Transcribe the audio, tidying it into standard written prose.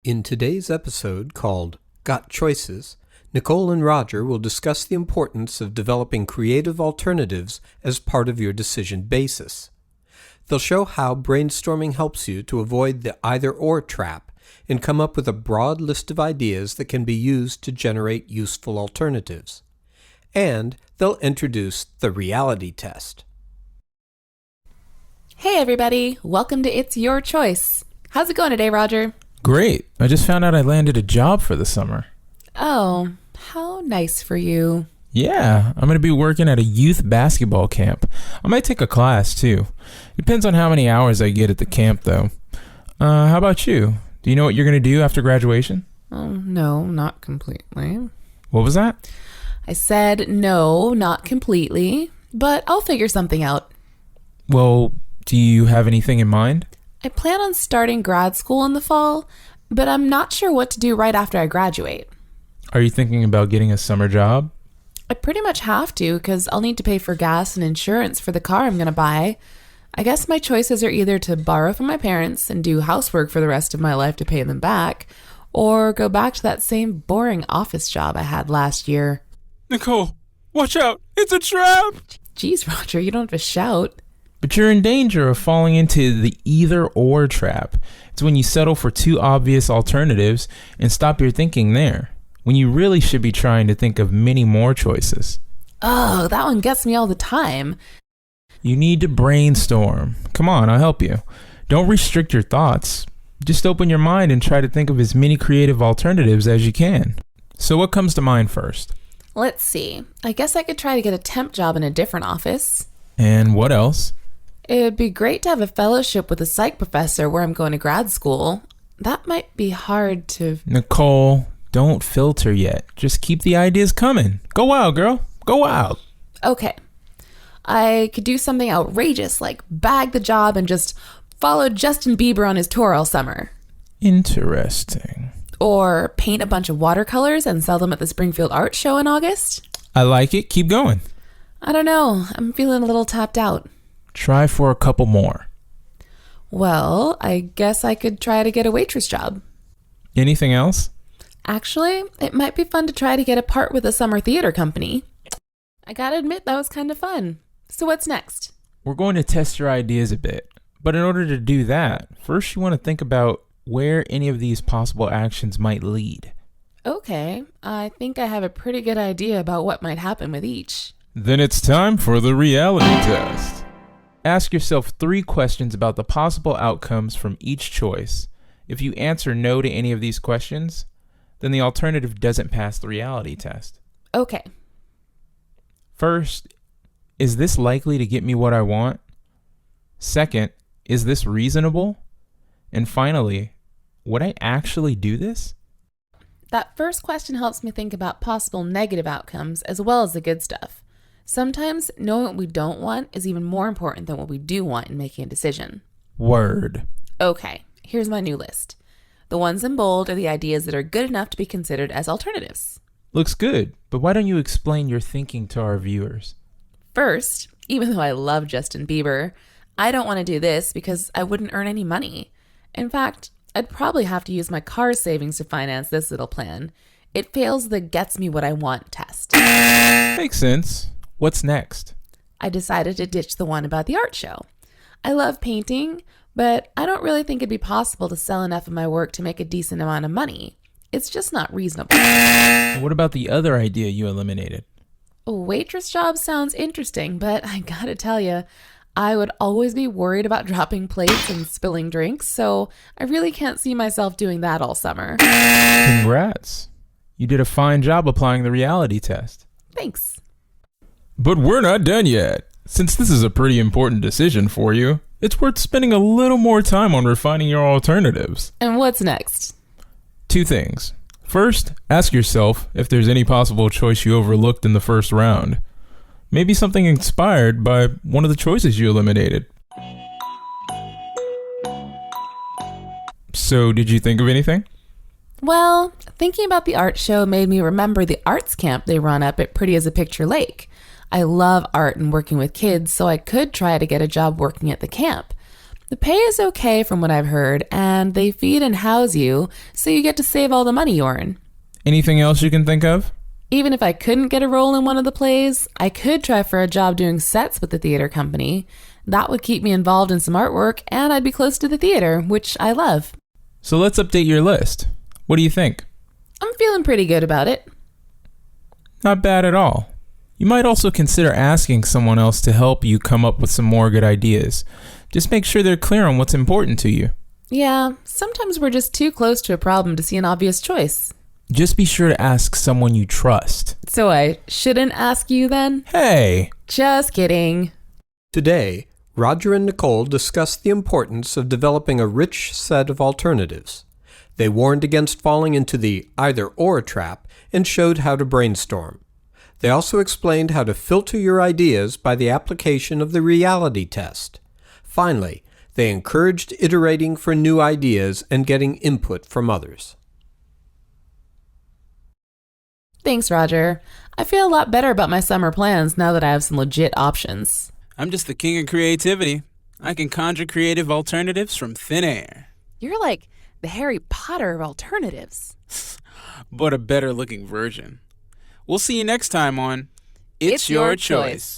In today's episode called Got Choices, Nicole and Roger will discuss the importance of developing creative alternatives as part of your decision basis. They'll show how brainstorming helps you to avoid the either-or trap and come up with a broad list of ideas that can be used to generate useful alternatives. And they'll introduce the reality test. Hey everybody, welcome to It's Your Choice. How's it going today, Roger? Great. I just found out I landed a job for the summer. Oh, how nice for you. Yeah, I'm going to be working at a youth basketball camp. I might take a class too. Depends on how many hours I get at the camp though. How about you? Do you know what you're going to do after graduation? Oh, no, not completely. What was that? I said no, not completely, but I'll figure something out. Well, do you have anything in mind? I plan on starting grad school in the fall, but I'm not sure what to do right after I graduate. Are you thinking about getting a summer job? I pretty much have to because I'll need to pay for gas and insurance for the car I'm going to buy. I guess my choices are either to borrow from my parents and do housework for the rest of my life to pay them back, or go back to that same boring office job I had last year. Nicole, watch out! It's a trap! Jeez, Roger, you don't have to shout. But you're in danger of falling into the either-or trap. It's when you settle for two obvious alternatives and stop your thinking there, when you really should be trying to think of many more choices. Oh, that one gets me all the time. You need to brainstorm. Come on, I'll help you. Don't restrict your thoughts. Just open your mind and try to think of as many creative alternatives as you can. So what comes to mind first? Let's see. I guess I could try to get a temp job in a different office. And what else? It'd be great to have a fellowship with a psych professor where I'm going to grad school. That might be hard to... Nicole, don't filter yet. Just keep the ideas coming. Go wild, girl. Go wild. Okay. I could do something outrageous like bag the job and just follow Justin Bieber on his tour all summer. Interesting. Or paint a bunch of watercolors and sell them at the Springfield Art Show in August. I like it. Keep going. I don't know. I'm feeling a little tapped out. Try for a couple more. Well, I guess I could try to get a waitress job. Anything else? Actually, it might be fun to try to get a part with a summer theater company. I gotta admit, that was kind of fun. So what's next? We're going to test your ideas a bit. But in order to do that, first you want to think about where any of these possible actions might lead. Okay, I think I have a pretty good idea about what might happen with each. Then it's time for the reality test. Ask yourself 3 questions about the possible outcomes from each choice. If you answer no to any of these questions, then the alternative doesn't pass the reality test. Okay. First, is this likely to get me what I want? Second, is this reasonable? And finally, would I actually do this? That first question helps me think about possible negative outcomes as well as the good stuff. Sometimes knowing what we don't want is even more important than what we do want in making a decision. Word. Okay, here's my new list. The ones in bold are the ideas that are good enough to be considered as alternatives. Looks good, but why don't you explain your thinking to our viewers? First, even though I love Justin Bieber, I don't want to do this because I wouldn't earn any money. In fact, I'd probably have to use my car savings to finance this little plan. It fails the gets me what I want test. Makes sense. What's next? I decided to ditch the one about the art show. I love painting, but I don't really think it'd be possible to sell enough of my work to make a decent amount of money. It's just not reasonable. What about the other idea you eliminated? A waitress job sounds interesting, but I gotta tell you, I would always be worried about dropping plates and spilling drinks, so I really can't see myself doing that all summer. Congrats. You did a fine job applying the reality test. Thanks. But we're not done yet. Since this is a pretty important decision for you, it's worth spending a little more time on refining your alternatives. And what's next? 2 things. First, ask yourself if there's any possible choice you overlooked in the first round. Maybe something inspired by one of the choices you eliminated. So, did you think of anything? Well, thinking about the art show made me remember the arts camp they run up at Pretty as a Picture Lake. I love art and working with kids, so I could try to get a job working at the camp. The pay is okay from what I've heard, and they feed and house you, so you get to save all the money you earn. Anything else you can think of? Even if I couldn't get a role in one of the plays, I could try for a job doing sets with the theater company. That would keep me involved in some artwork, and I'd be close to the theater, which I love. So let's update your list. What do you think? I'm feeling pretty good about it. Not bad at all. You might also consider asking someone else to help you come up with some more good ideas. Just make sure they're clear on what's important to you. Yeah, sometimes we're just too close to a problem to see an obvious choice. Just be sure to ask someone you trust. So I shouldn't ask you then? Hey! Just kidding. Today, Roger and Nicole discussed the importance of developing a rich set of alternatives. They warned against falling into the either-or trap and showed how to brainstorm. They also explained how to filter your ideas by the application of the reality test. Finally, they encouraged iterating for new ideas and getting input from others. Thanks, Roger. I feel a lot better about my summer plans now that I have some legit options. I'm just the king of creativity. I can conjure creative alternatives from thin air. You're like the Harry Potter of alternatives. But a better looking version. We'll see you next time on It's Your Choice.